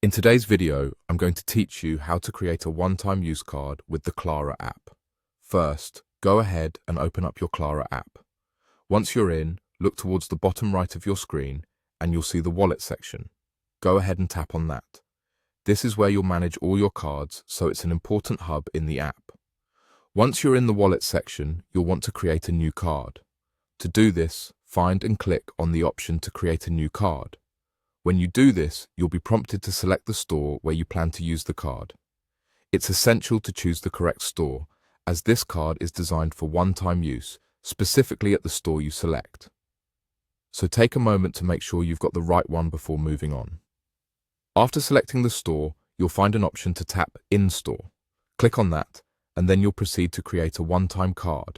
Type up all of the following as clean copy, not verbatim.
In today's video, I'm going to teach you how to create a one-time use card with the Klarna app. First, go ahead and open up your Klarna app. Once you're in, look towards the bottom right of your screen and you'll see the wallet section. Go ahead and tap on that. This is where you'll manage all your cards, so it's an important hub in the app. Once you're in the wallet section, you'll want to create a new card. To do this, find and click on the option to create a new card. When you do this, you'll be prompted to select the store where you plan to use the card. It's essential to choose the correct store, as this card is designed for one-time use, specifically at the store you select. So take a moment to make sure you've got the right one before moving on. After selecting the store, you'll find an option to tap In Store. Click on that, and then you'll proceed to create a one-time card.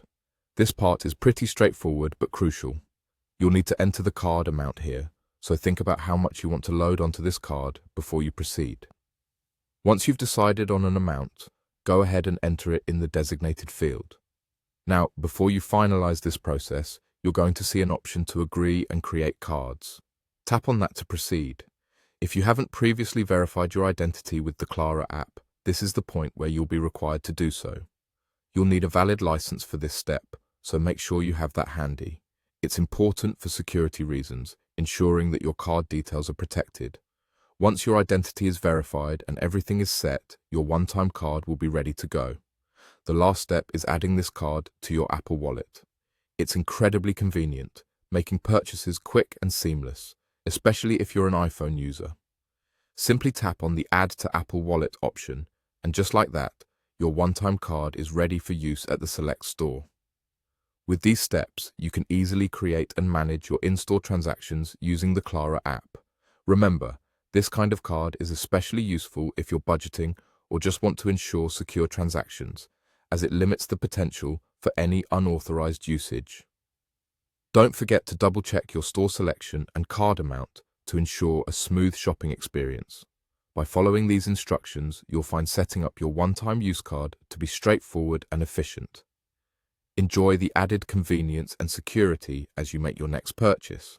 This part is pretty straightforward but crucial. You'll need to enter the card amount here, so think about how much you want to load onto this card before you proceed. Once you've decided on an amount, go ahead and enter it in the designated field. Now, before you finalize this process, you're going to see an option to agree and create cards. Tap on that to proceed. If you haven't previously verified your identity with the Klarna app, this is the point where you'll be required to do so. You'll need a valid license for this step, so make sure you have that handy. It's important for security reasons, ensuring that your card details are protected. Once your identity is verified and everything is set, your one-time card will be ready to go. The last step is adding this card to your Apple Wallet. It's incredibly convenient, making purchases quick and seamless, especially if you're an iPhone user. Simply tap on the Add to Apple Wallet option, and just like that, your one-time card is ready for use at the select store. With these steps, you can easily create and manage your in-store transactions using the Klarna app. Remember, this kind of card is especially useful if you're budgeting or just want to ensure secure transactions, as it limits the potential for any unauthorized usage. Don't forget to double-check your store selection and card amount to ensure a smooth shopping experience. By following these instructions, you'll find setting up your one-time use card to be straightforward and efficient. Enjoy the added convenience and security as you make your next purchase.